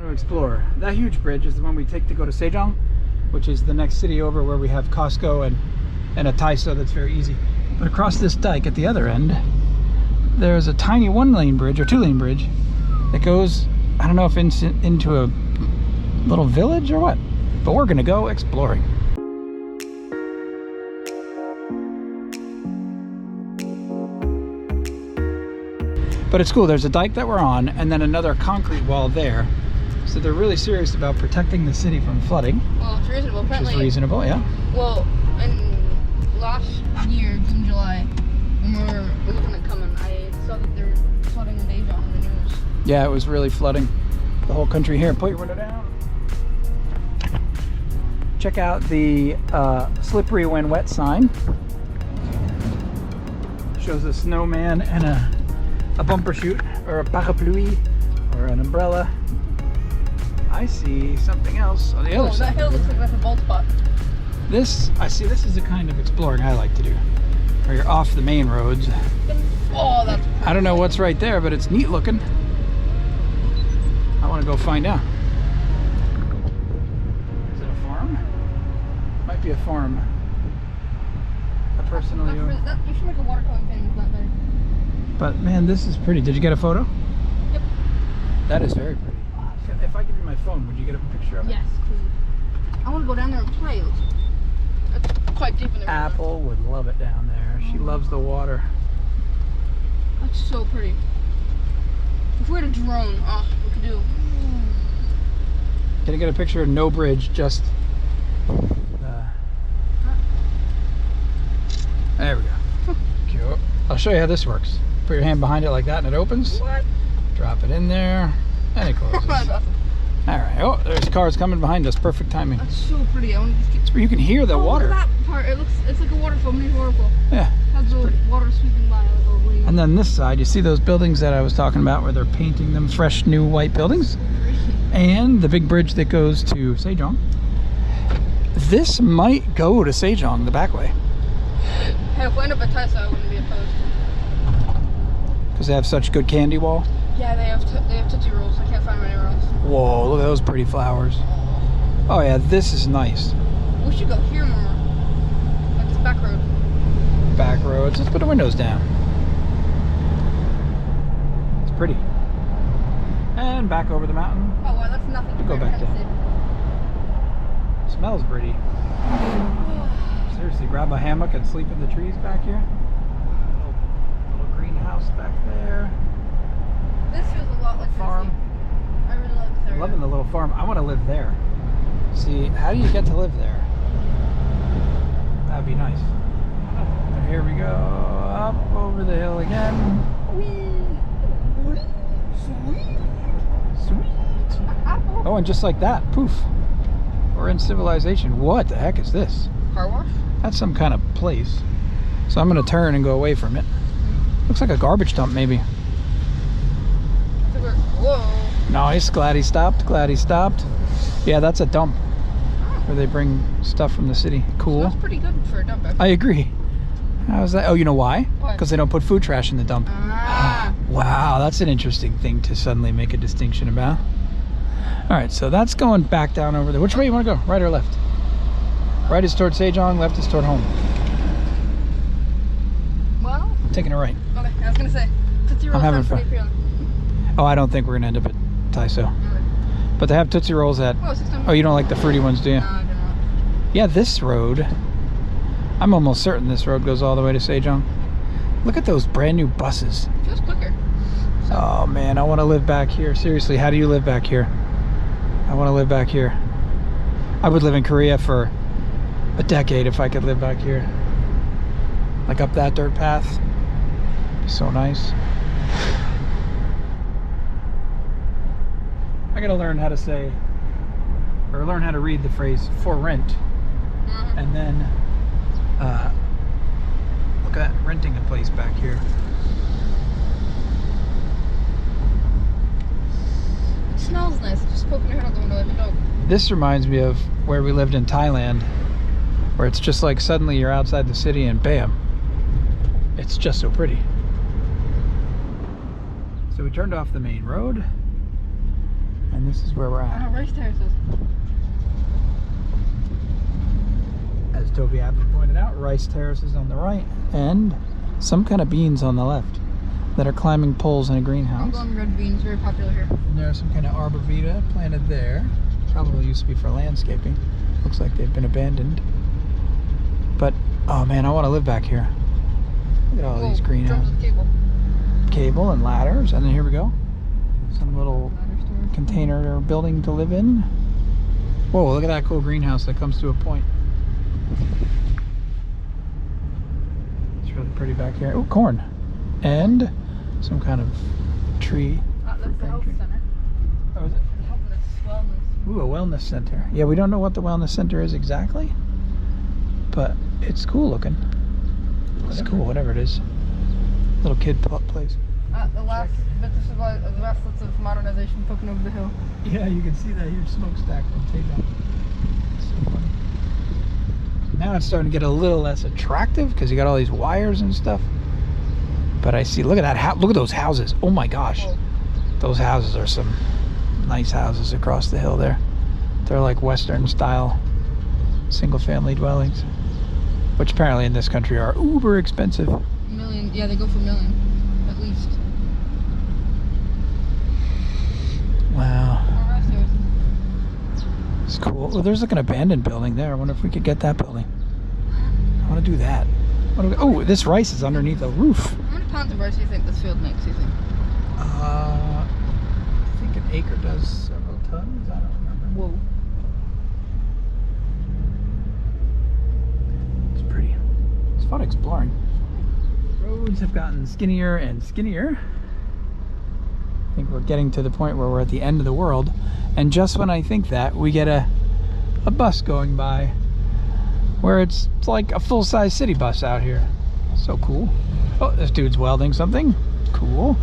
to explore. That huge bridge is the one we take to go to Sejong, which is the next city over where we have Costco and a Taiso that's very easy. But across this dike at the other end, there's a tiny 1-lane bridge or 2-lane bridge that goes, I don't know if into a little village or what, but we're gonna go exploring. But it's cool, there's a dike that we're on and then another concrete wall there. So they're really serious about protecting the city from flooding. Well, it's reasonable. Which is reasonable, yeah. Well, in last year, June, July, when we were looking at coming, I saw that they were flooding in Daejeon on the news. Yeah, it was really flooding the whole country here. Put your window down. Check out the slippery when wet sign. Shows a snowman and a bumper chute or a parapluie or an umbrella. I see something else on the other side. That hill looks like that's a bald spot. This is the kind of exploring I like to do, where you're off the main roads. Oh, that's pretty. I don't know what's right there, but it's neat looking. I want to go find out. Is it a farm? Might be a farm. I personally. You should make a watercolor pen with that there. But man, this is pretty. Did you get a photo? Yep. That is very pretty. If I give you my phone, would you get a picture of it? Yes, please. I want to go down there and play. It's quite deep in the river. Apple would love it down there. She loves the water. That's so pretty. If we had a drone, we could do. Can I get a picture of no bridge, just there we go. Cute. I'll show you how this works. Put your hand behind it like that and it opens. What? Drop it in there and it closes. Alright, oh, there's cars coming behind us. Perfect timing. That's so pretty. I want to just get... It's where you can hear the water. Look at that part. It's like a waterfall, mini waterfall. Yeah. It has the water sweeping by like a wave. And then this side, you see those buildings that I was talking about where they're painting them fresh new white buildings? And the big bridge that goes to Sejong. This might go to Sejong the back way. Hey, if we end up at Taiso, I wouldn't be opposed. Because they have such good candy wall. Yeah, they have Tootsie Rolls. I can't find them anywhere else. Whoa, look at those pretty flowers. Oh yeah, this is nice. We should go here more. Like this back road. Back roads. Let's put the windows down. It's pretty. And back over the mountain. Oh wow, that's nothing. Go back down. Smells pretty. Seriously, grab a hammock and sleep in the trees back here. Little greenhouse back there. This feels a lot like Farm. I really like this area. Loving the little farm. I want to live there. See, how do you get to live there? That'd be nice. And here we go, up over the hill again. Whee! Sweet. Oh, and just like that, poof. We're in civilization. What the heck is this? Car wash? That's some kind of place. So I'm gonna turn and go away from it. Looks like a garbage dump, maybe. Whoa. Nice, glad he stopped, glad he stopped. Yeah, that's a dump where they bring stuff from the city. Cool. That's pretty good for a dump. I agree. How's that? Oh, you know why? Why? Because they don't put food trash in the dump. Ah. Wow, that's an interesting thing to suddenly make a distinction about. All right, so that's going back down over there. Which way you want to go? Right or left? Right is toward Sejong, left is toward home. Well, I'm taking a right. okay, I was gonna say, Tootsie Rolls having sound pretty fun. appealing. Oh, I don't think we're gonna end up at Taiso. But they have Tootsie Rolls at... Oh, you don't like the fruity ones, do you? No, I don't know. Yeah, this road, I'm almost certain this road goes all the way to Sejong. Look at those brand new buses. Feels quicker. Oh man, I want to live back here. Seriously, how do you live back here? I want to live back here. I would live in Korea for a decade if I could live back here. Like up that dirt path. Be so nice. I gotta learn how to say, or learn how to read the phrase for rent. And then look at renting a place back here. It smells nice. Just poking your head out the window like a dog. This reminds me of where we lived in Thailand, where it's just like suddenly you're outside the city and bam, it's just so pretty. So we turned off the main road And this is where we're at. Rice terraces. As Toby aptly pointed out, rice terraces on the right and some kind of beans on the left that are climbing poles in a greenhouse. Homegrown red beans, very popular here. And there's some kind of arborvitae planted there. Probably used to be for landscaping. Looks like they've been abandoned. But, oh man, I want to live back here. Look at all these greenhouses. Drums with Cable and ladders, and then here we go. Some little container or building to live in. Whoa, look at that cool greenhouse that comes to a point. It's really pretty back here. Oh, corn. And some kind of tree. That's the health center. Oh, is it? Wellness. Ooh, a wellness center. Yeah, we don't know what the wellness center is exactly, but it's cool looking. It's cool, whatever it is. Little kid place. The last bits of modernization poking over the hill. Yeah, you can see that huge smokestack from Tejon. So funny. Now it's starting to get a little less attractive because you got all these wires and stuff. But I see, look at that, look at those houses. Oh my gosh. Whoa. Those houses are some nice houses across the hill there. They're like Western style single family dwellings, which apparently in this country are uber expensive. Million, yeah, they go for $1 million at least. Wow. It's cool. Well, there's like an abandoned building there. I wonder if we could get that building. I want to do that. Oh, this rice is underneath a roof. How many pounds of rice do you think this field makes, you think? I think an acre does several tons. I don't remember. Whoa. It's pretty. It's fun exploring. Roads have gotten skinnier and skinnier. I think we're getting to the point where we're at the end of the world. And just when I think that, we get a bus going by where it's like a full-size city bus out here. So cool. Oh, this dude's welding something. Cool.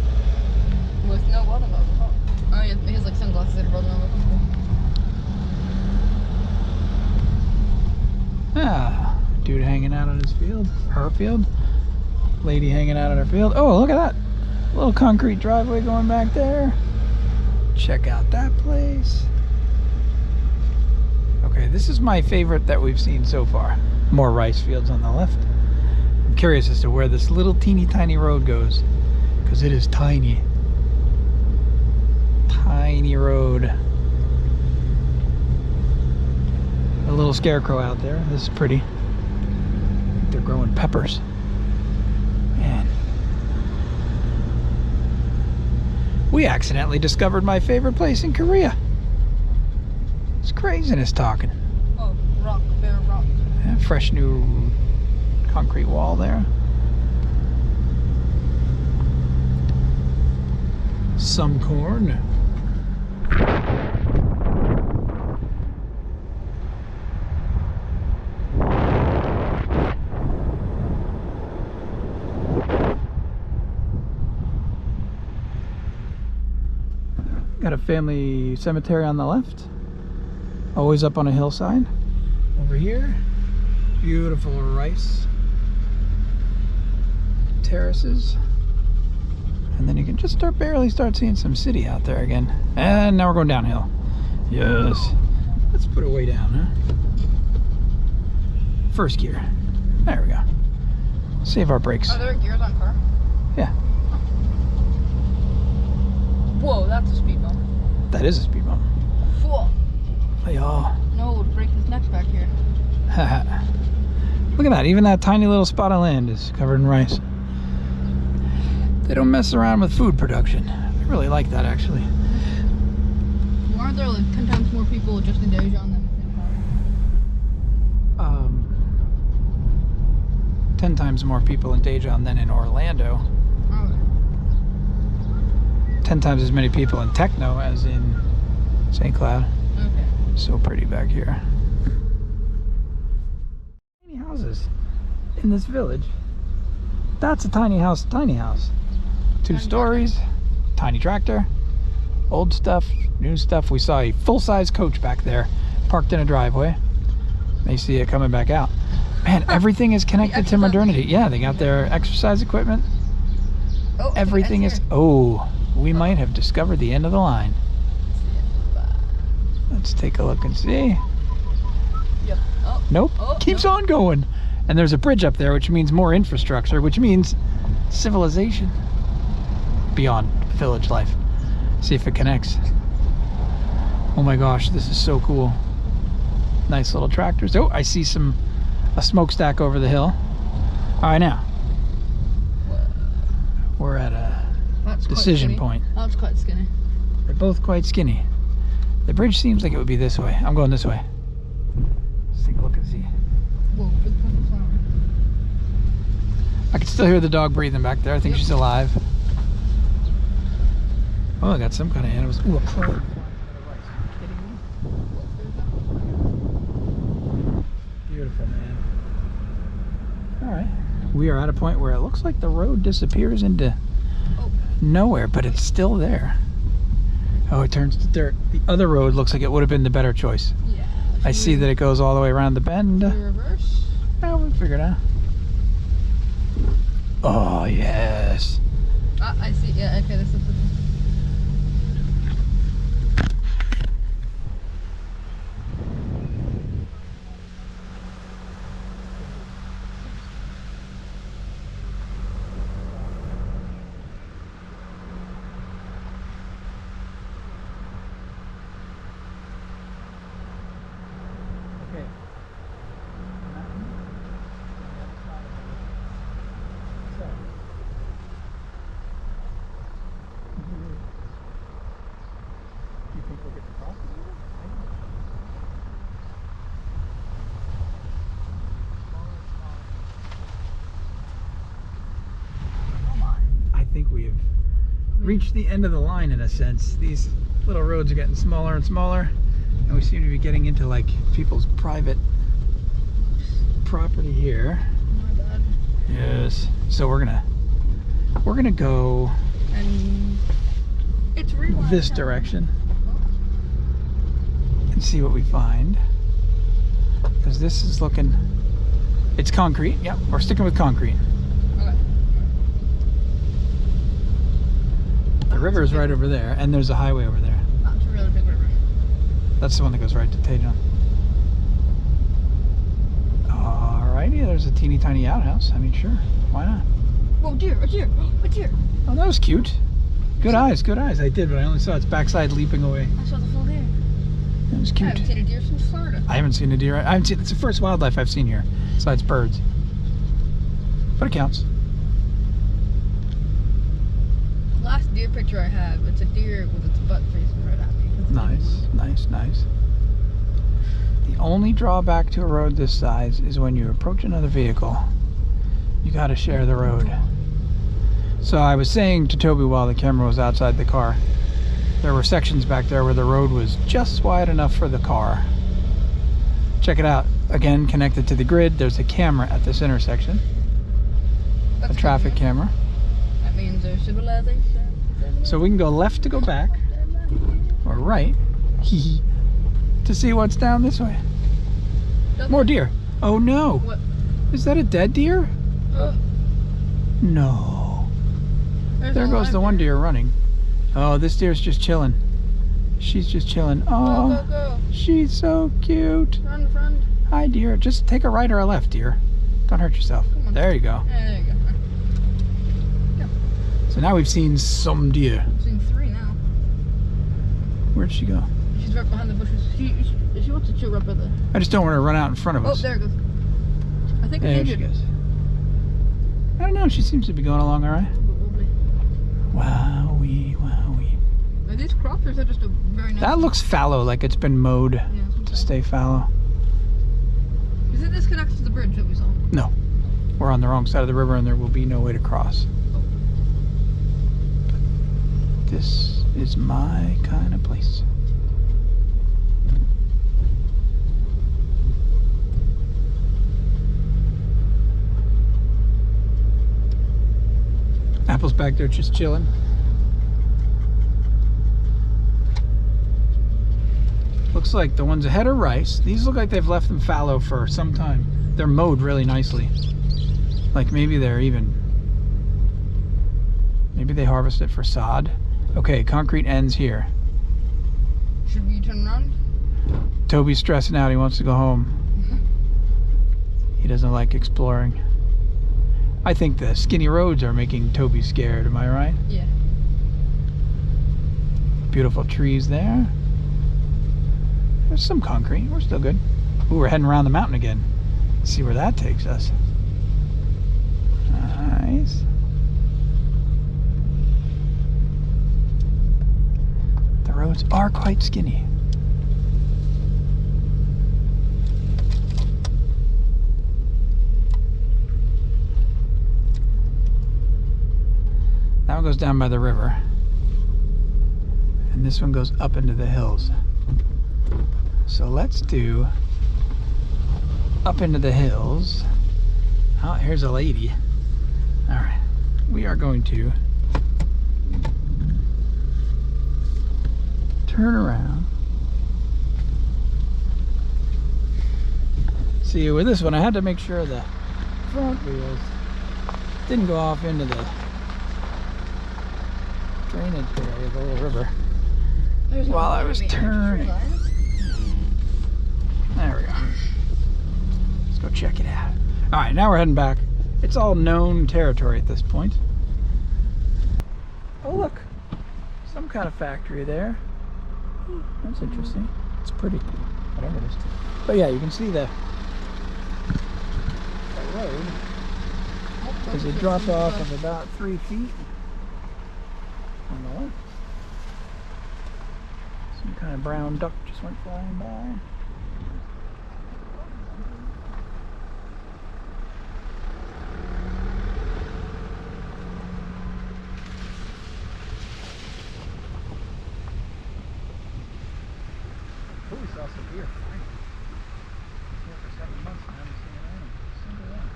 With no welding goggles. Oh, he has like sunglasses that are welding on. Ah, dude hanging out on his field. Her field. Lady hanging out on her field. Oh, look at that. Little concrete driveway going back there. Check out that place. Okay, this is my favorite that we've seen so far. More rice fields on the left. I'm curious as to where this little teeny tiny road goes, because it is tiny. Tiny road. A little scarecrow out there. This is pretty. They're growing peppers. Man. We accidentally discovered my favorite place in Korea. It's craziness talking. Oh, rock, bare rock. Yeah, fresh new concrete wall there. Some corn. Got a family cemetery on the left. Always up on a hillside. Over here, beautiful rice terraces. And then you can just barely start seeing some city out there again. And now we're going downhill. Yes. Let's put it way down, huh? First gear. There we go. Save our brakes. Are there gears on car? Yeah. Whoa, that's a speed bump. That is a speed bump. Whoa. Yeah. No, it would break his neck back here. Look at that. Even that tiny little spot of land is covered in rice. They don't mess around with food production. I really like that, actually. Well, aren't there like 10 times more people just in Daejeon than in Paris? 10 times more people in Daejeon than in Orlando. Oh, 10 times as many people in Techno as in St. Cloud. okay. So pretty back here. Tiny houses in this village. That's a tiny house, tiny house. 2 Tiny stories, tiny tractor, old stuff, new stuff. We saw a full-size coach back there, parked in a driveway. May see it coming back out. Man, everything is connected to modernity. Yeah, they got their exercise equipment. Oh, Everything is. Oh, we might have discovered the end of the line. Let's take a look and see. Yep. Oh. Nope. Oh, Keeps nope. on going. And there's a bridge up there, which means more infrastructure, which means civilization beyond village life. See if it connects. Oh my gosh, this is so cool. Nice little tractors. Oh, I see a smokestack over the hill. All right, now we're at a That's quite decision skinny. point. That's quite skinny. They're both quite skinny. The bridge seems like it would be this way. I'm going this way. Let's take a look and see. Whoa, big purple flower. I can still hear the dog breathing back there. I think Yep. she's alive. Oh, I got some kind of animals. Ooh, a crow. Beautiful, man. All right. We are at a point where it looks like the road disappears into Oh. nowhere, but it's still there. Oh, it turns to dirt. The other road looks like it would have been the better choice. Yeah. I see that it goes all the way around the bend. Reverse. Oh, we'll figure it out. Oh, yes. Ah, I see. Yeah. Okay. This is. Okay. You think we'll get the crossing here? I think we have reached the end of the line in a sense. These little roads are getting smaller and smaller, and we seem to be getting into like people's private property here. My bad. Yes. So we're gonna go And it's rewind. this now. direction and see what we find. Because this is looking, it's concrete. Yep, we're sticking with concrete. Okay. The river is right over there, and there's a highway over there. That's a really big river. That's the one that goes right to Tejon. Alrighty, there's a teeny tiny outhouse. I mean, sure, why not? Whoa, deer! A deer! A deer! Oh, that was cute. Good eyes, good eyes. I did, but I only saw its backside leaping away. I saw the full deer. It was I cute. haven't seen a deer since Florida. I haven't seen a deer. I haven't seen. It's the first wildlife I've seen here, besides birds. But it counts. The last deer picture I have, it's a deer with its butt facing right at me. Nice, nice, nice. The only drawback to a road this size is when you approach another vehicle, you got to share the road. So I was saying to Toby while the camera was outside the car, there were sections back there where the road was just wide enough for the car. Check it out. Again, connected to the grid, there's a camera at this intersection. A traffic camera. That means there's civilization. So we can go left to go back, or right, to see what's down this way. More deer. Oh no. What? Is that a dead deer? Oh, No. there's There a goes live the one deer running. Oh, this deer's just chilling. She's just chilling. Go, Oh, go, go. she's so cute. Run, friend. Hi, dear. Just take a right or a left, dear. Don't hurt yourself. Come on. There you go. Yeah, there you go. So now we've seen some deer. I've seen 3 now. Where'd she go? She's right behind the bushes. She wants to chew up at the. I just don't want her to run out in front of Oh, us. there it goes. I think There it's she injured. goes. I don't know. She seems to be going along all right. Probably. Wowee, wowee. Are these crops or is that just a very nice? That looks fallow, like it's been mowed Yeah, that's what I'm to saying. stay fallow. Is it disconnected to the bridge that we saw? No. We're on the wrong side of the river and there will be no way to cross. Oh. This is my kind of place. Apple's back there just chilling. Looks like the ones ahead are rice. These look like they've left them fallow for some time. They're mowed really nicely. Like maybe they're even, maybe they harvest it for sod. Okay, concrete ends here. Should we turn around? Toby's stressing out. He wants to go home. He doesn't like exploring. I think the skinny roads are making Toby scared. Am I right? Yeah. Beautiful trees there. There's some concrete. We're still good. Ooh, we're heading around the mountain again. Let's see where that takes us. Nice. The roads are quite skinny. That one goes down by the river. And this one goes up into the hills. So let's do up into the hills. Oh, here's a lady. All right, we are going to turn around. See, with this one, I had to make sure the front wheels didn't go off into the drainage area of the little river. There's While I was turning. There we go. Let's go check it out. All right, now we're heading back. It's all known territory at this point. Oh, look. Some kind of factory there. That's interesting. It's pretty. Whatever it is. But yeah, you can see the road. There's a drop off of about 3 feet on the left. Some kind of brown duck just went flying by. Oh, we saw some deer finally. Here for 7 months and I haven't seen a single one.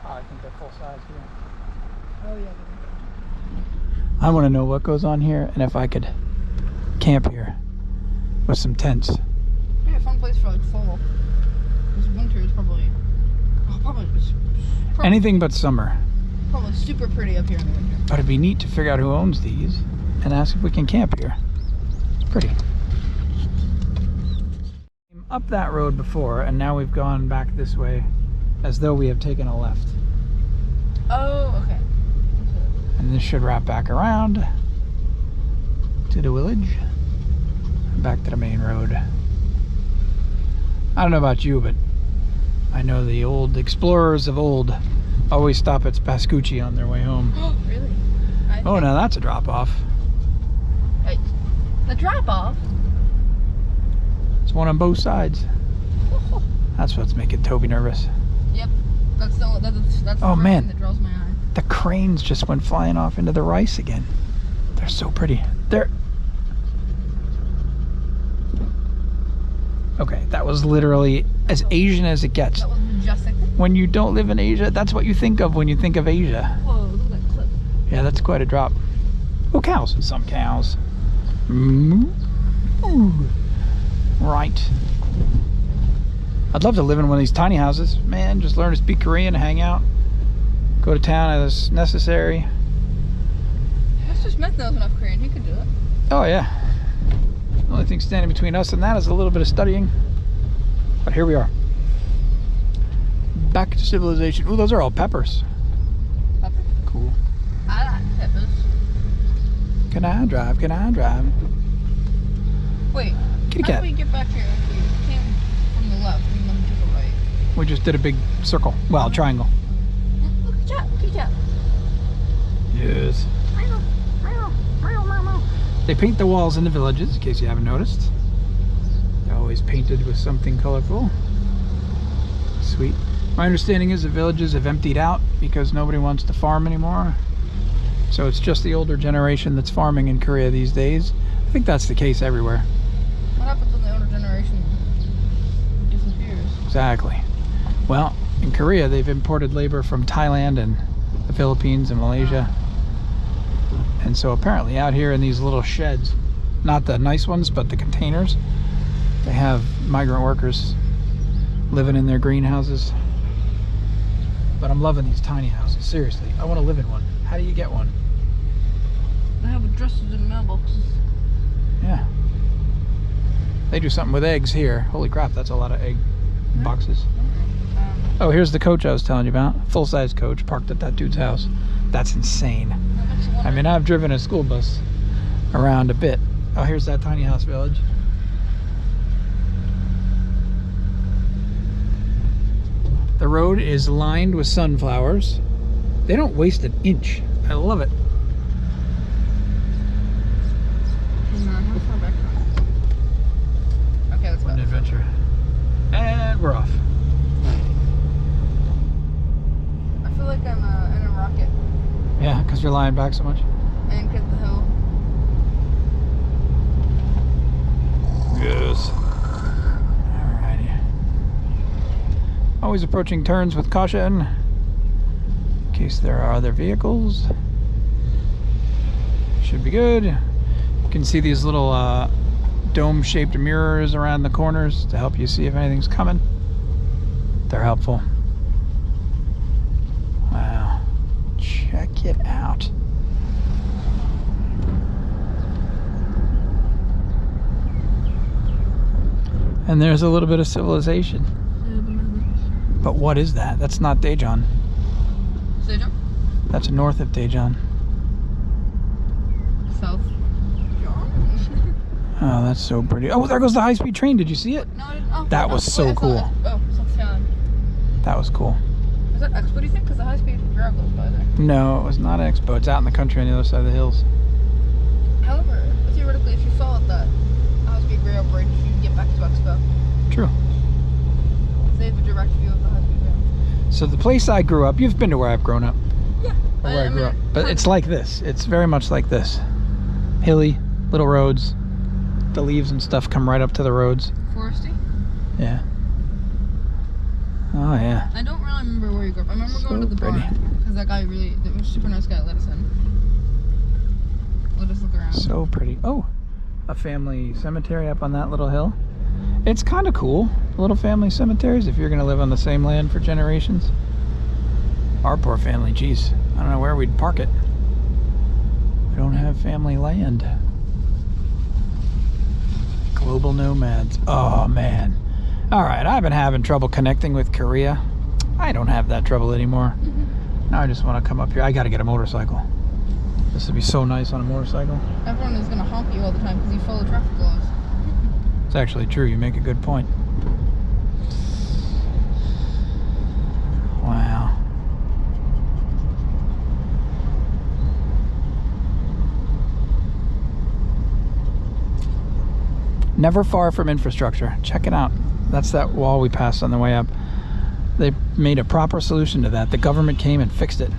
Oh, I think they're full size here. Oh yeah. I want to know what goes on here and if I could camp here with some tents. Yeah, fun place for like fall. This winter is probably Anything but summer. Probably super pretty up here in the winter. But it'd be neat to figure out who owns these and ask if we can camp here. It's pretty. Up that road before, and now we've gone back this way as though we have taken a left. Oh, okay. And this should wrap back around to the village and back to the main road. I don't know about you, but I know the old explorers of old always stop at Pascucci on their way home. Oh, really? Oh, now that's a drop off. Wait, the drop off? It's one on both sides. That's what's making Toby nervous. Yep. That's the Oh, first man. thing that draws my eye. The cranes just went flying off into the rice again. They're so pretty. They're... Okay, that was literally as Asian as it gets. That was majestic. When you don't live in Asia, that's what you think of when you think of Asia. Whoa, look at that cliff. Yeah, that's quite a drop. Oh, cows. Some cows. Ooh. Right. I'd love to live in one of these tiny houses. Man, just learn to speak Korean, hang out, go to town as necessary. Mr. Smith knows enough Korean. He could do it. Oh, yeah. The only thing standing between us and that is a little bit of studying. But here we are. Back to civilization. Ooh, those are all peppers. Pepper? Cool. I like peppers. Can I drive? Can I drive? Wait, Kitty how cat. do we get back here if we came from the left and then to the right? We just did a big circle. Well, triangle. Look at that, look at that. Yes. They paint the walls in the villages, in case you haven't noticed. They're always painted with something colorful. Sweet. My understanding is the villages have emptied out because nobody wants to farm anymore. So it's just the older generation that's farming in Korea these days. I think that's the case everywhere. What happens when the older generation disappears? Exactly. Well, in Korea, they've imported labor from Thailand and the Philippines and Malaysia. And so apparently out here in these little sheds, not the nice ones, but the containers, they have migrant workers living in their greenhouses. But I'm loving these tiny houses. Seriously, I want to live in one. How do you get one? I have a addresses in mailboxes. Yeah. They do something with eggs here. Holy crap, that's a lot of egg boxes. Oh, here's the coach I was telling you about. Full-size coach parked at that dude's house. That's insane. I mean, I've driven a school bus around a bit. Oh, here's that tiny house village. The road is lined with sunflowers. They don't waste an inch. I love it. How far back? Okay, let's go. What an adventure. And we're off. I feel like I'm in a rocket. Yeah, because you're lying back so much. And because the hill. Yes. Alrighty. Always approaching turns with caution, in case there are other vehicles. Should be good. You can see these little dome-shaped mirrors around the corners to help you see if anything's coming. They're helpful. Wow. Check it out. And there's a little bit of civilization. But what is that? That's not Daejeon. Sejong? That's north of Daejeon. South. John? Oh, that's so pretty. Oh, there goes the high-speed train. Did you see it? No, I didn't. Oh, That was so cool. Oh, South. That was cool. Is that Expo, do you think? Because the high speed rail goes by there. No, it was not Expo. It's out in the country on the other side of the hills. However, theoretically, if you followed that high speed rail bridge, you'd get back to Expo. True. They have a direct view of the high speed rail. So the place I grew up, you've been to where I've grown up. Yeah. Or where I grew up. But it's like this. It's very much like this. Hilly, little roads. The leaves and stuff come right up to the roads. Foresty? Yeah. Oh, yeah. I don't really remember where you grew up. I remember So going to the pretty. barn. Because that guy really, that was a super nice guy, let us in. Let us look around. So pretty. Oh, a family cemetery up on that little hill. It's kind of cool. Little family cemeteries if you're going to live on the same land for generations. Our poor family, geez. I don't know where we'd park it. We don't have family land. Global nomads. Oh, man. All right, I've been having trouble connecting with Korea. I don't have that trouble anymore. Now I just want to come up here. I got to get a motorcycle. This would be so nice on a motorcycle. Everyone is going to honk you all the time because you follow traffic laws. It's actually true. You make a good point. Wow. Never far from infrastructure. Check it out. That's that wall we passed on the way up. They made a proper solution to that. The government came and fixed it.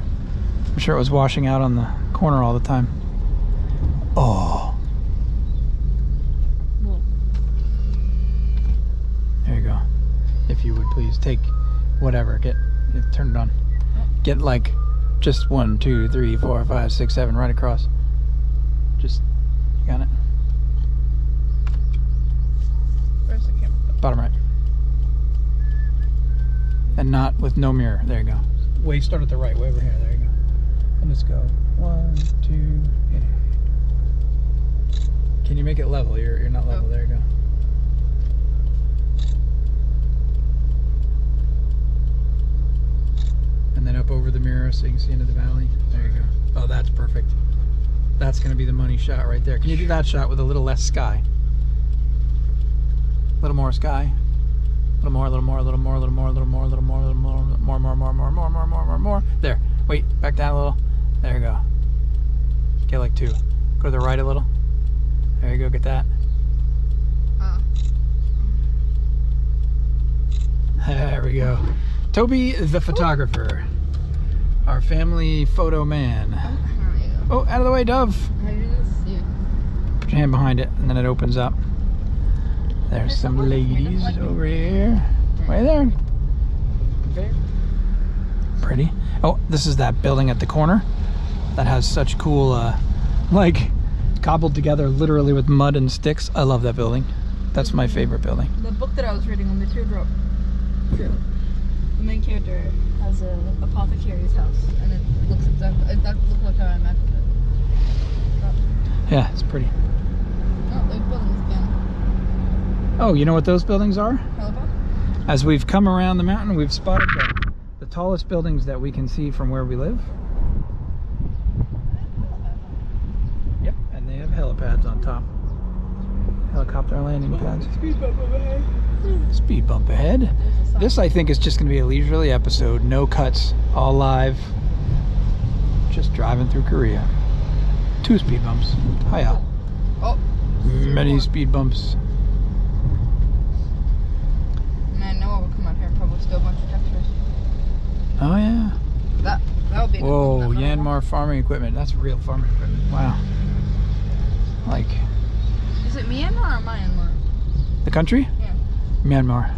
I'm sure it was washing out on the corner all the time. Oh. Well, There you go. If you would please take whatever. Turn it on. Get like just 1, 2, 3, 4, 5, 6, 7 right across. Just, you got it? where's the camera? Bottom right. And not with no mirror. There you go. Start at the right, way over here. There you go. And just go 1, 2, 8. Can you make it level? You're not level. Oh. There you go. And then up over the mirror so you can see into the valley. There you go. Oh, that's perfect. That's going to be the money shot right there. Can you do that shot with a little less sky? A little more sky. A little more, a little more, a little more, a little more, a little more, a little more, a little more, more. There. Wait, back down a little. There you go. Get like 2. Go to the right a little. There you go, get that. There we go. Toby the photographer. Our family photo man. Oh, out of the way, Dove. How do you do this? Yeah. Put your hand behind it and then it opens up. There's some ladies over here. Right there. Pretty. Oh, this is that building at the corner that has such cool, like, cobbled together literally with mud and sticks. I love that building. That's my favorite building. The book that I was reading on the teardrop. The main character has an apothecary's house, and it looks exactly. That looked like how I imagined it. Yeah, it's pretty. Oh, there's buildings again. Oh, you know what those buildings are? Helipad? As we've come around the mountain, we've spotted the tallest buildings that we can see from where we live. Yep, and they have helipads on top. Helicopter landing pads. Speed bump overhead. Speed bump ahead. This, I think, is just going to be a leisurely episode. No cuts, all live. Just driving through Korea. 2 speed bumps. Hiya. Oh. Many more. speed bumps. Man, Noah would come out here and probably steal a bunch of textures. Oh, yeah. That would be a good Whoa, one, that Yanmar farming equipment. That's real farming equipment. Wow. Like, Is it Myanmar or Myanmar? the country? Yeah. Myanmar.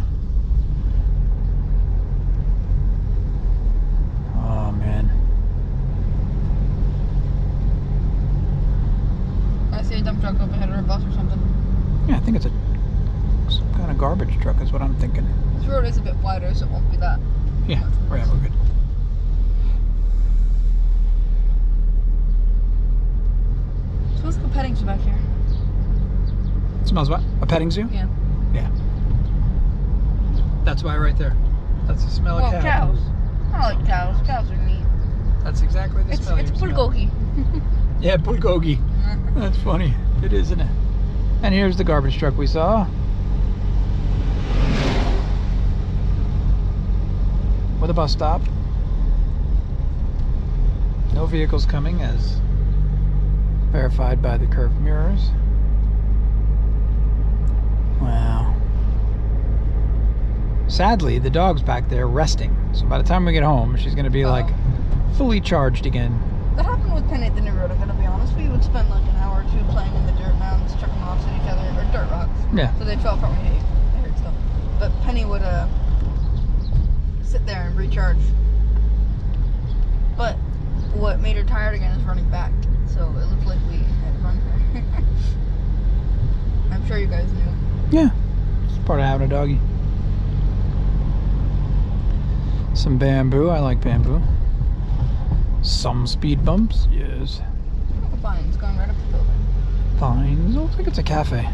Oh, man. I see a dump truck up ahead or a bus or something. Yeah, I think it's some kind of garbage truck is what I'm thinking. This road is a bit wider, so it won't be that. Yeah, right, we're good. Smells like a petting zoo back here. It smells what? A petting zoo? Yeah. Yeah. That's why right there. That's the smell Well, of cows. I like cows. Cows are neat. That's exactly the smell. It's you smell. bulgogi. Yeah, bulgogi. That's funny. It is, isn't it? And here's the garbage truck we saw. With a bus stop. No vehicles coming, as verified by the curved mirrors. Wow. Sadly, the dog's back there resting. So by the time we get home, she's going to be like fully charged again. That happened with Penny at the new road, I'm gonna be honest. We would spend like an hour or two playing in the dirt mounds, chucking rocks at each other, or dirt rocks. Yeah. So they fell apart when they hurt stuff. But Penny would sit there and recharge. But what made her tired again is running back. So it looked like we had run her. I'm sure you guys knew. Yeah. It's part of having a doggy. Some bamboo. I like bamboo. Some speed bumps. Yes. Oh, fine, it's going right up the building. Fine. It looks like it's a cafe.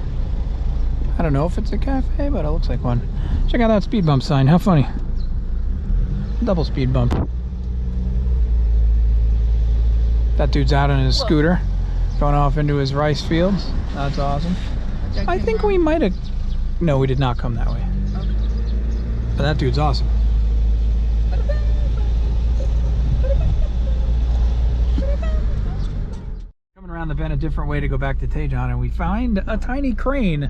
I don't know if it's a cafe, but it looks like one. Check out that speed bump sign. How funny. Double speed bump. That dude's out on his scooter, going off into his rice fields. That's awesome. I think we might have... No, we did not come that way. Okay. But that dude's awesome. Coming around the bend a different way to go back to Daejeon, and we find a tiny crane.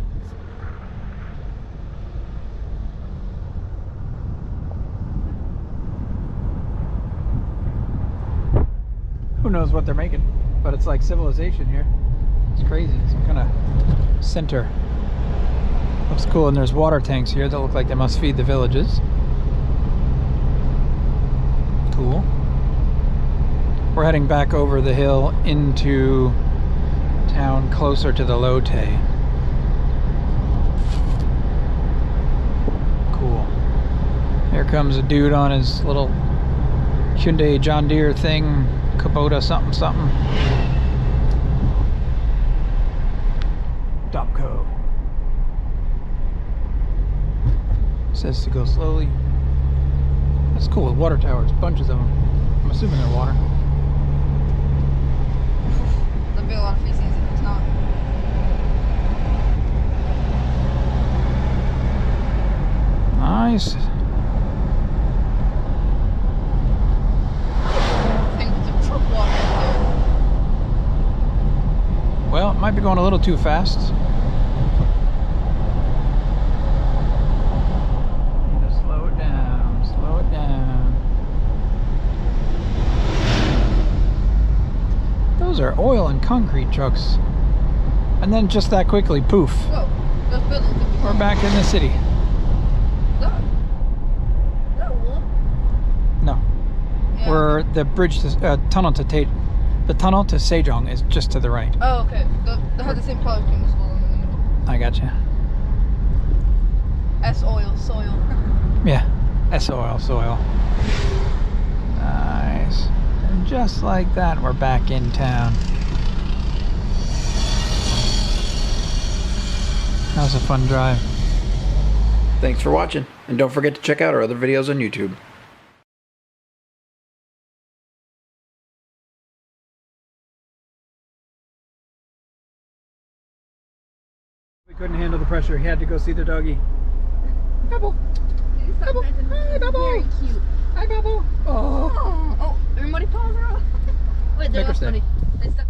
Who knows what they're making, but it's like civilization here. It's crazy. Some kind of center. Looks cool, and there's water tanks here that look like they must feed the villages. Cool. We're heading back over the hill into town closer to the Lotte. Cool. Here comes a dude on his little Hyundai John Deere thing. Kubota something something. Dopco. Says to go slowly. That's cool with water towers, bunches of them. I'm assuming they're water. There'll be a lot of feces if it's not. Nice. I think it's a truck walk right there. Well, it might be going a little too fast. Need to slow it down, slow it down. Those are oil and concrete trucks. And then just that quickly, poof, Whoa, those buildings could be we're gone. back in the city. Is that wool? No, Yeah. we're the bridge to tunnel to the tunnel to Sejong is just to the right. Oh, okay. They have the same color scheme as wool in the middle. I gotcha. S-oil, soil. Yeah, S-oil, soil. Nice. And just like that, we're back in town. was a fun drive. Thanks for watching, and don't forget to check out our other videos on YouTube. We couldn't handle the pressure. He had to go see the doggy. Bubble. Bubble. Hi, Bubble. Very cute. Hi, Bubble. Oh. Oh, their muddy paws are off. Wait, they're Make her off stay. muddy. They stuck.